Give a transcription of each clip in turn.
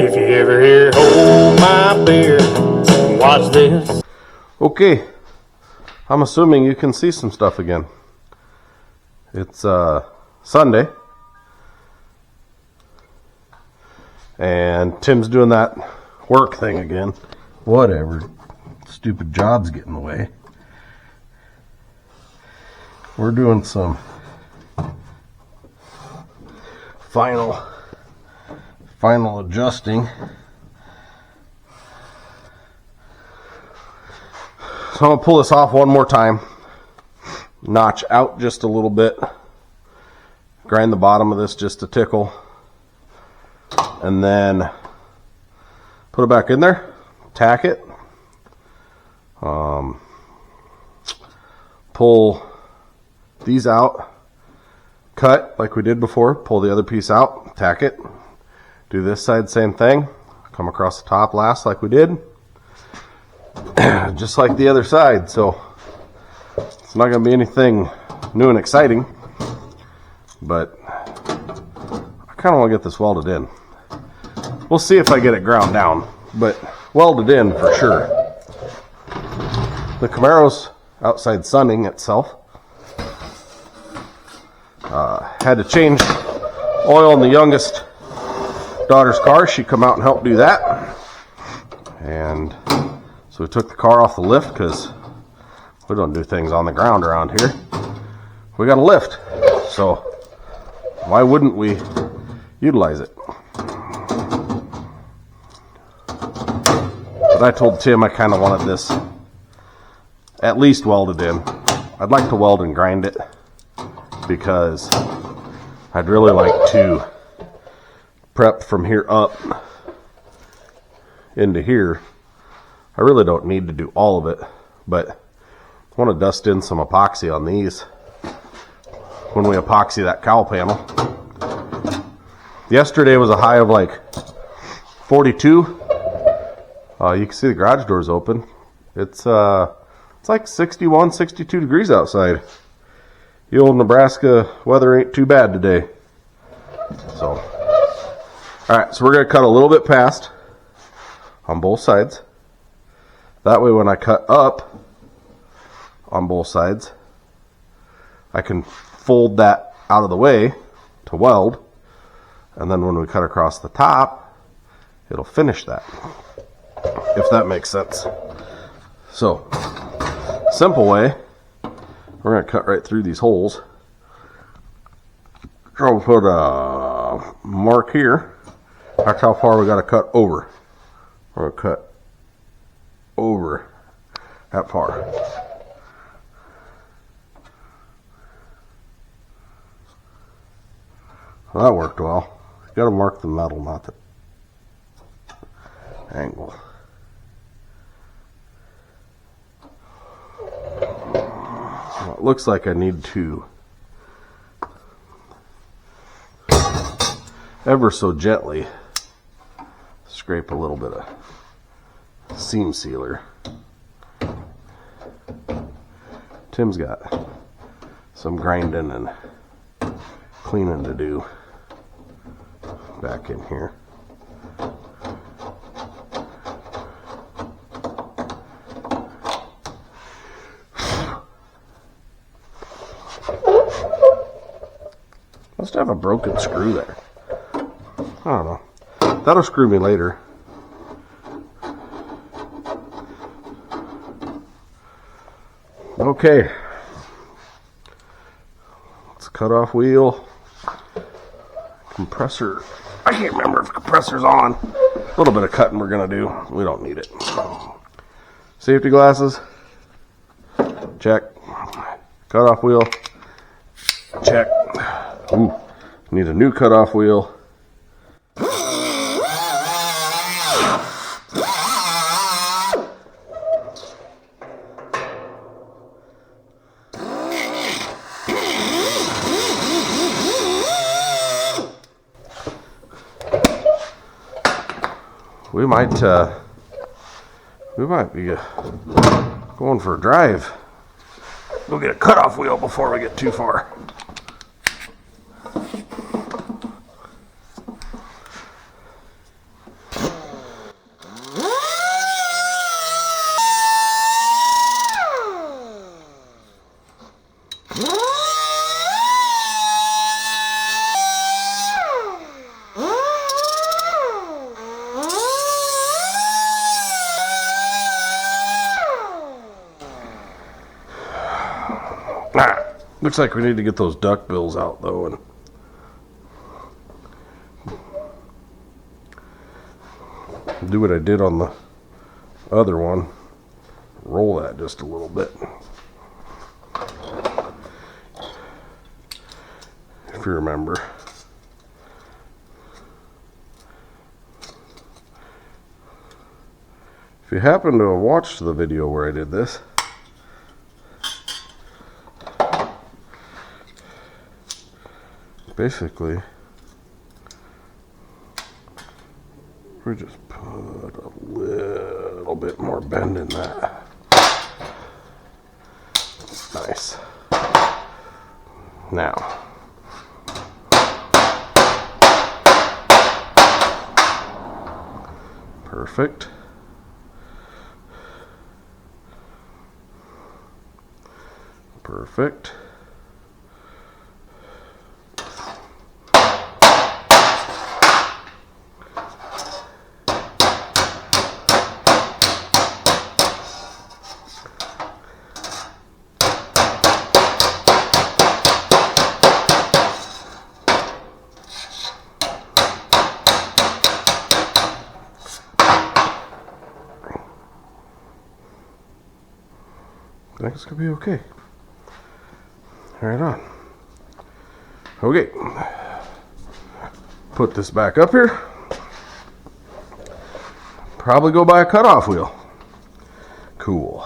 If you ever hear hold my beer, watch this. Okay, I'm assuming you can see some stuff again. It's Sunday, and Tim's doing that work thing again. Whatever, stupid jobs get in the way. We're doing some final adjusting. So I'm going to pull this off one more time, notch out just a little bit, grind the bottom of this just a tickle, and then put it back in there, tack it, pull these out, cut like we did before, pull the other piece out, tack it, do this side same thing, come across the top last like we did. Just like the other side, so it's not going to be anything new and exciting, but I kind of want to get this welded in. We'll see if I get it ground down, but welded in for sure. The Camaro's outside sunning itself. Had to change oil in the youngest daughter's car. She come out and help do that, and so we took the car off the lift because we don't do things on the ground around here. We got a lift, so why wouldn't we utilize it? But I told Tim I kind of wanted this at least welded in. I'd like to weld and grind it because I'd really like to prep from here up into here. I really don't need to do all of it, but I want to dust in some epoxy on these when we epoxy that cowl panel. Yesterday was a high of like 42. You can see the garage doors open. It's like 61, 62 degrees outside. The old Nebraska weather ain't too bad today. So, alright, so we're going to cut a little bit past on both sides. That way when I cut up on both sides, I can fold that out of the way to weld, and then when we cut across the top, it'll finish that, if that makes sense. So, simple way, we're going to cut right through these holes. So we'll put a mark here. That's how far we got to cut over. We're going to cut over that far. Well, that worked well. You got to mark the metal, not the angle. Well, it looks like I need to ever so gently scrape a little bit of seam sealer. Tim's got some grinding and cleaning to do back in here. Must have a broken screw there. I don't know. That'll screw me later. Okay. Let's cut off wheel. Compressor. I can't remember if the compressor's on. A little bit of cutting we're going to do. We don't need it. Safety glasses. Check. Cut off wheel. Check. Ooh, need a new cutoff wheel. We might be going for a drive. We'll get a cutoff wheel before we get too far. Looks like we need to get those duck bills out though and do what I did on the other one. Roll that just a little bit. If you remember. If you happen to have watched the video where I did this, basically, we just put a little bit more bend in that. Nice. Now, perfect. Perfect. I think it's gonna be okay. Right on. Okay. Put this back up here. Probably go buy a cutoff wheel. Cool.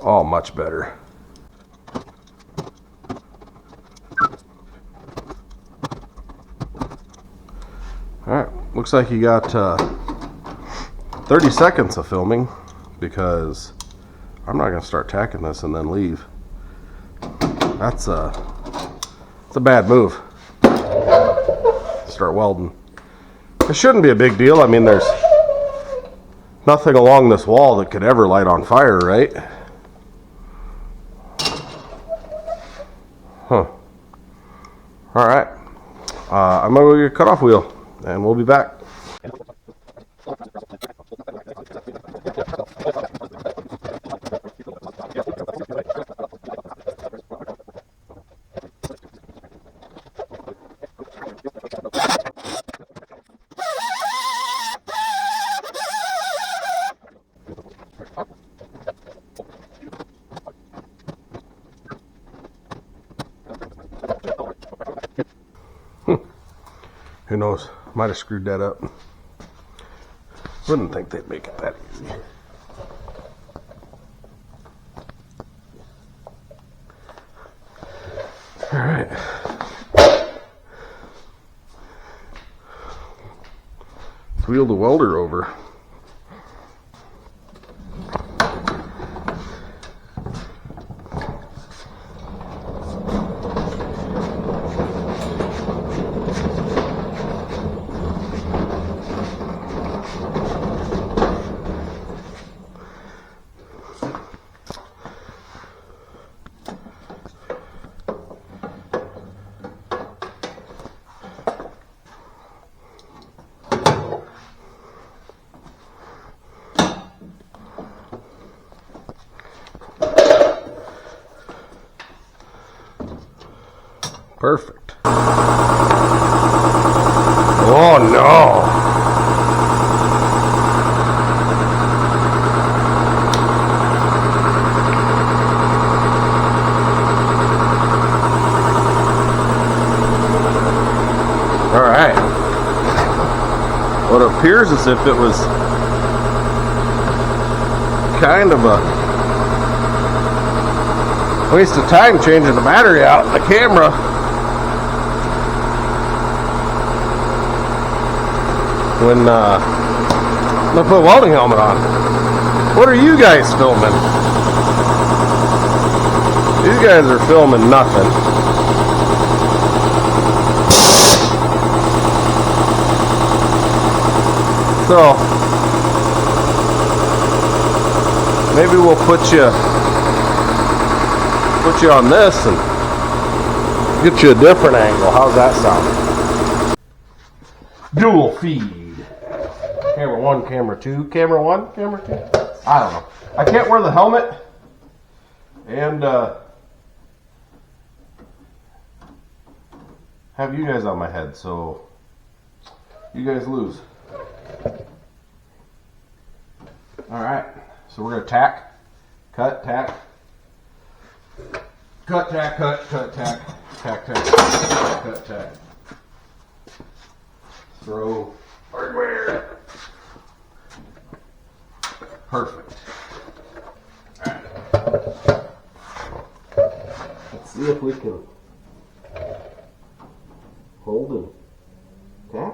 Oh, much better. Alright, looks like you got 30 seconds of filming because I'm not going to start tacking this and then leave. That's a bad move. Start welding. It shouldn't be a big deal. I mean, there's nothing along this wall that could ever light on fire, right? Huh. Alright. I'm going to go get a cutoff wheel. And we'll be back. Who knows? Might have screwed that up. Wouldn't think they'd make it that easy. All right. Wheel the welder over. Perfect. Oh no! All right. Well, it appears as if it was kind of a waste of time changing the battery out in the camera. When I'm gonna put a welding helmet on. What are you guys filming? These guys are filming nothing. So maybe we'll put you on this and Get you a different angle. How's that sound? Dual feed. Camera 1, camera 2. Camera 1, camera 2. I don't know. I can't wear the helmet. And have you guys on my head, so you guys lose. Alright, so we're going to tack, cut, tack, cut, tack, cut, cut, tack, tack, tack, cut, tack. Throw hardware. Perfect. Alright. Let's see if we can hold and tack.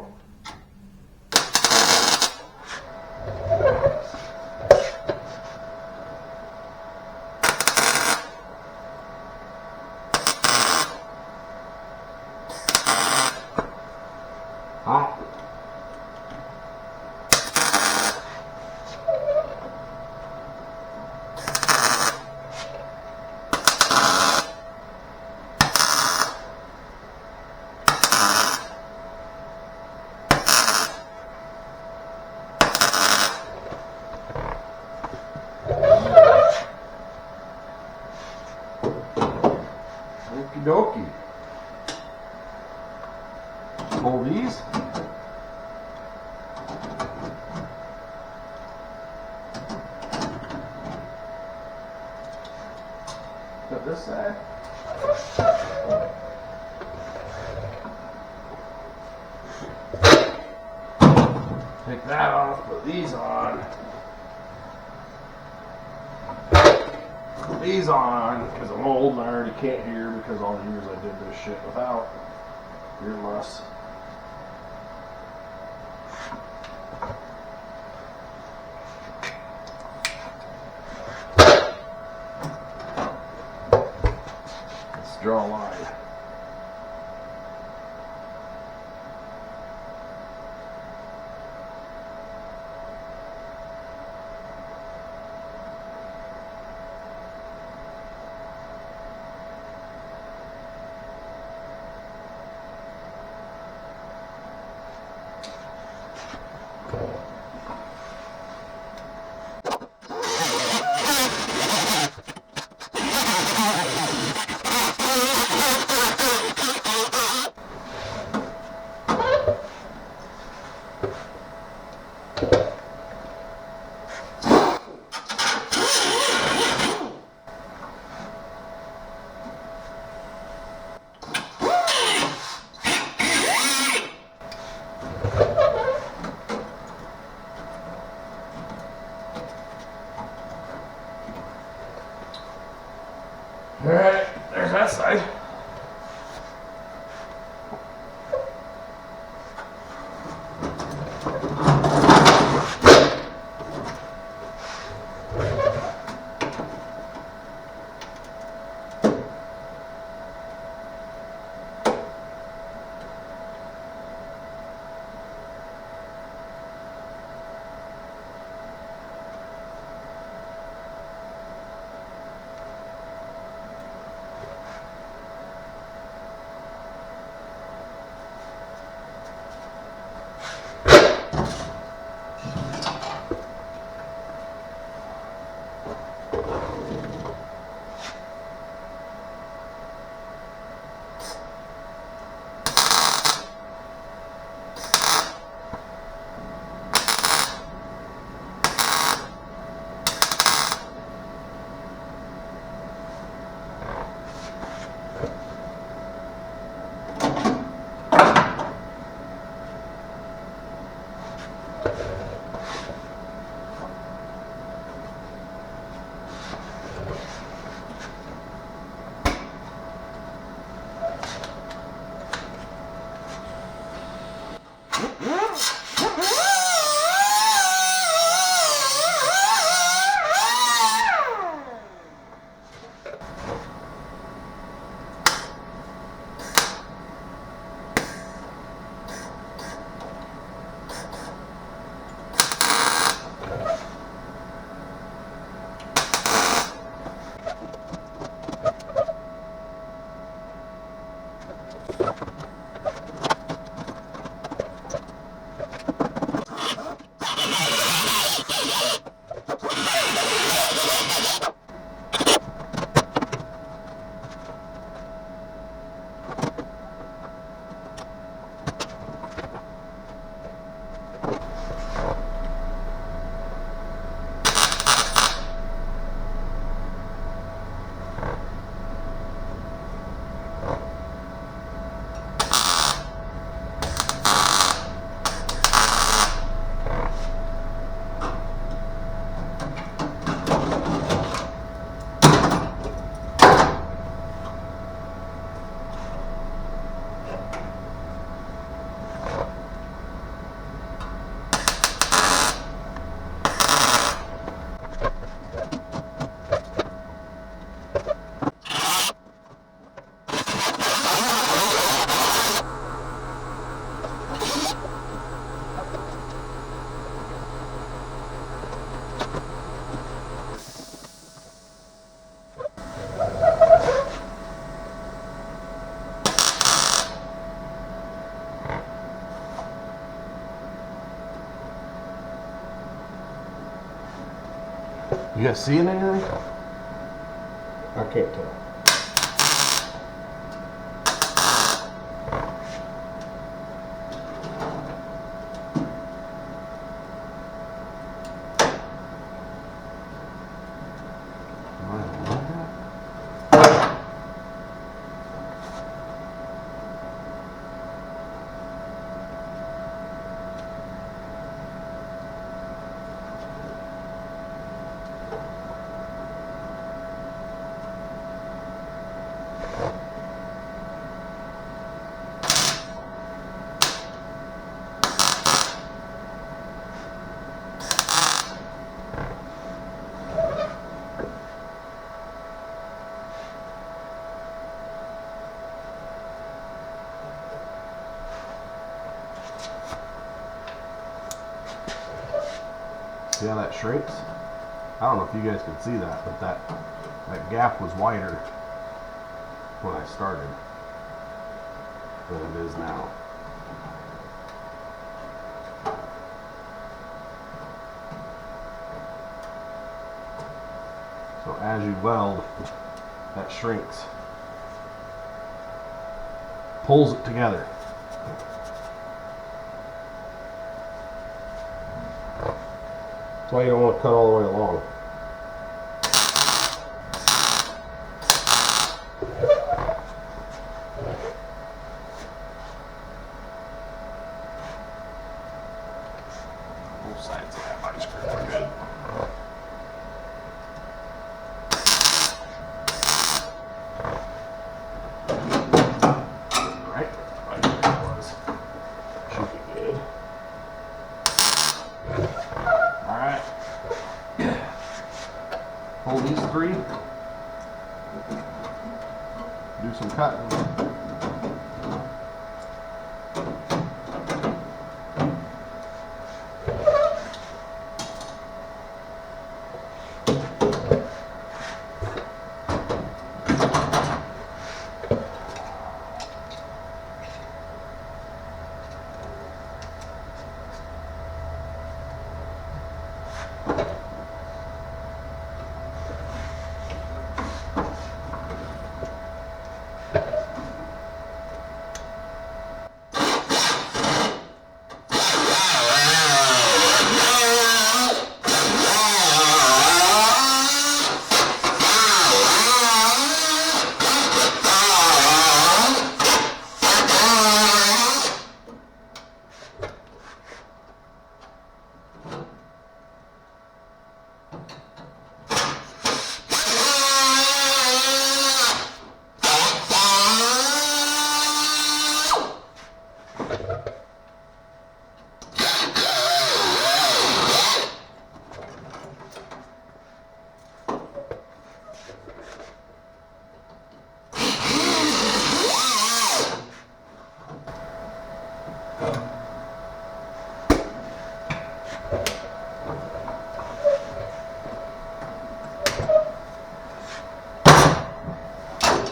Hot. Okie dokie. Pull these. Cut this side. Take that off, put these on. Put these on, because I'm old and I already can't hear because all the years I did this shit without earmuffs. Let's draw a line. Alright, there's that side. You guys seeing anything? I can't tell. See how that shrinks? I don't know if you guys can see that, but that gap was wider when I started than it is now. So as you weld, that shrinks, pulls it together. That's why you don't want to cut all the way along. Both sides of that vice grip are good. Right? Right where it was. Should be good. Alright. Hold these three. Do some cutting.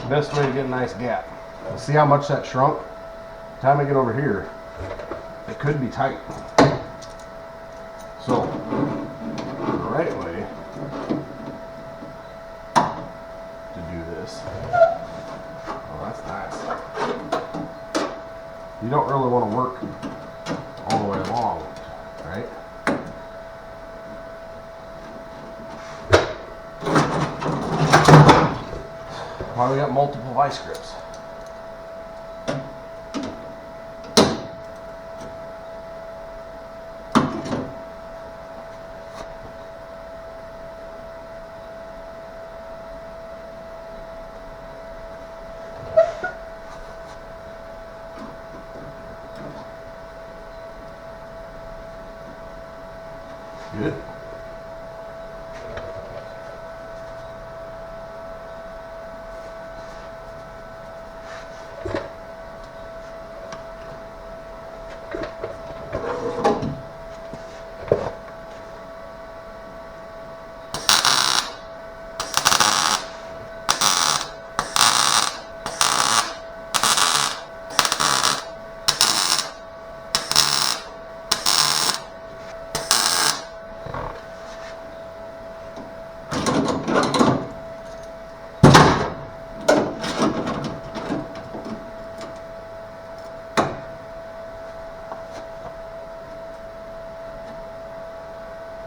Best way to get a nice gap. See how much that shrunk? By the time I get over here, it could be tight. So, the right way to do this, oh, that's nice. You don't really want to work all the way along, right? Why we got multiple vice grips? Good.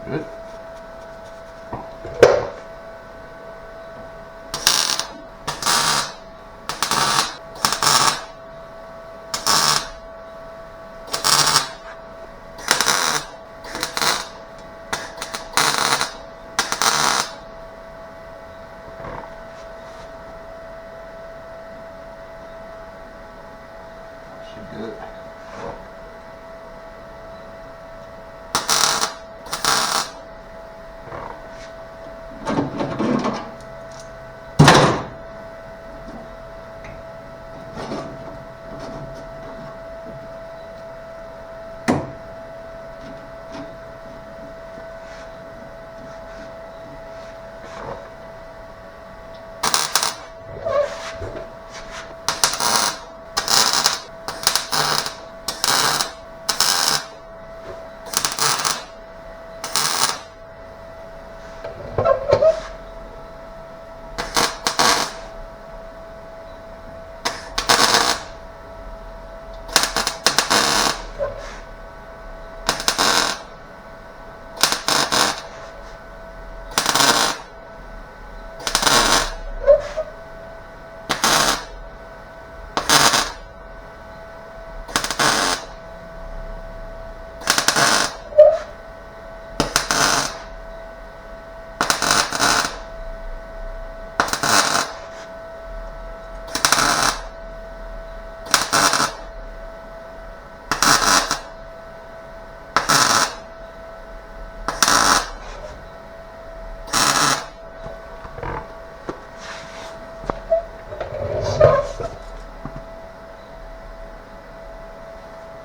Good. Good.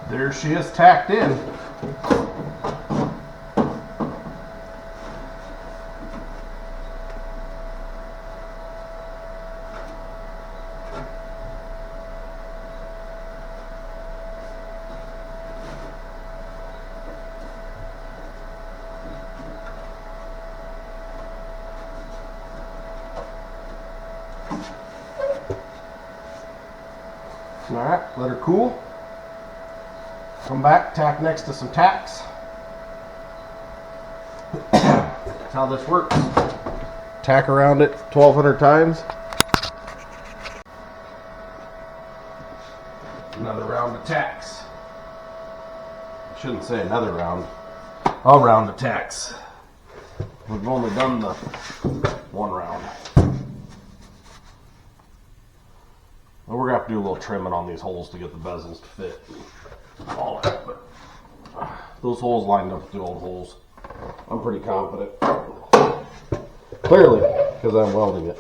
There she is, tacked in. All right, let her cool. Come back, tack next to some tacks. That's how this works. Tack around it 1,200 times. Another round of tacks. I shouldn't say another round. A round of tacks. We've only done the one round. Well, we're going to have to do a little trimming on these holes to get the bezels to fit. All that, but those holes lined up with the old holes. I'm pretty confident. Clearly, because I'm welding it.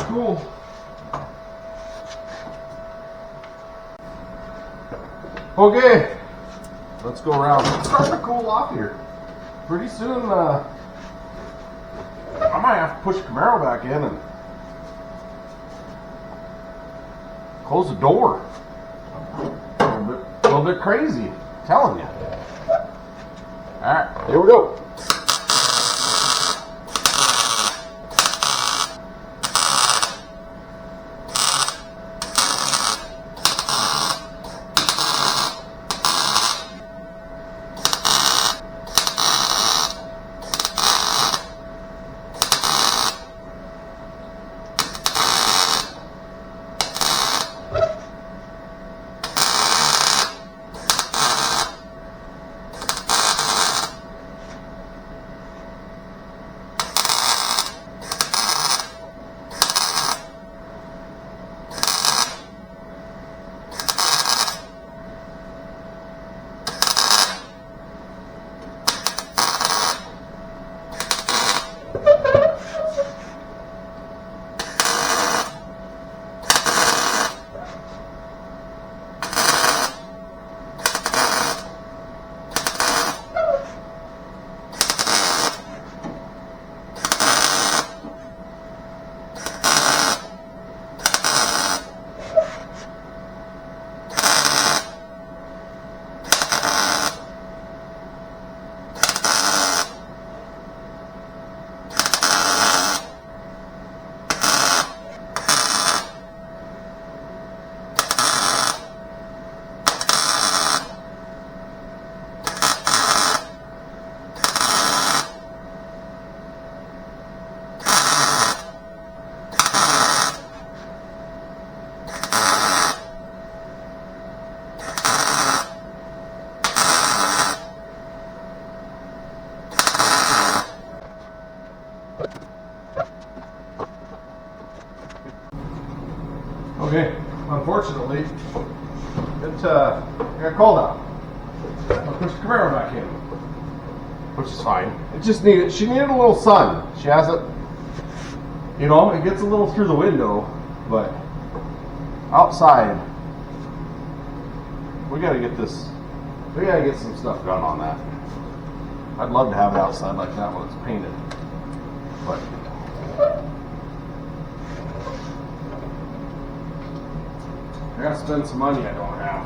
Cool. Okay, let's go around. It's starting to cool off here. Pretty soon, I might have to push Camaro back in and close the door. A little bit crazy, I'm telling you. All right, here we go. unfortunately, it got cold out. I pushed the Camaro back in, which is fine. It just needed, she needed a little sun. She hasn't, you know, it gets a little through the window, but outside, we gotta get some stuff done on that. I'd love to have it outside like that when it's painted, but I gotta spend some money I don't have.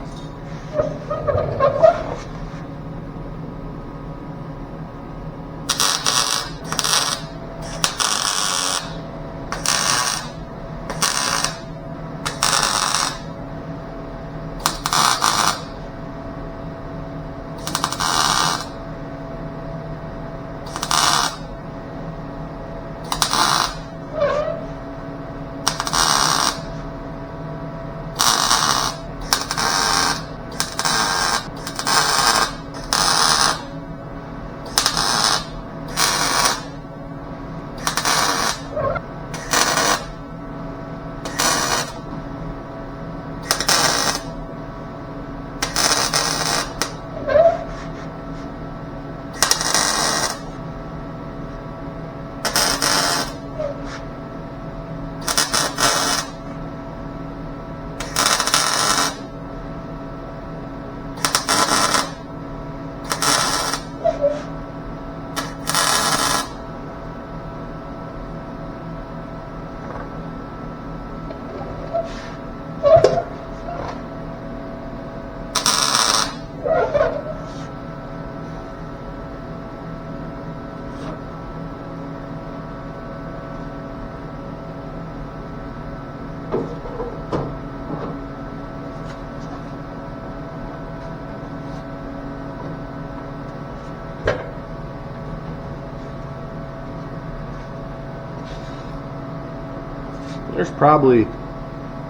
There's probably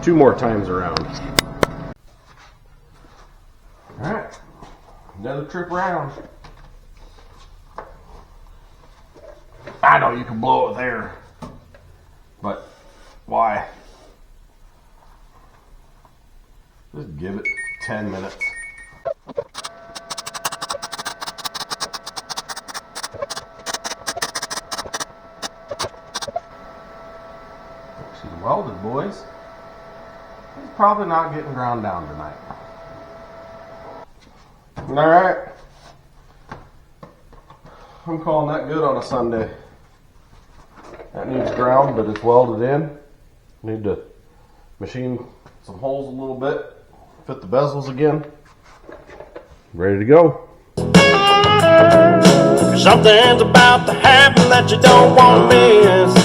2 more times around. Alright, another trip around. I know you can blow it there, but why? Just give it 10 minutes. She's welded, boys. He's probably not getting ground down tonight. Alright. I'm calling that good on a Sunday. That needs ground, but it's welded in. Need to machine some holes a little bit, fit the bezels again. Ready to go. Something's about to happen that you don't want to miss.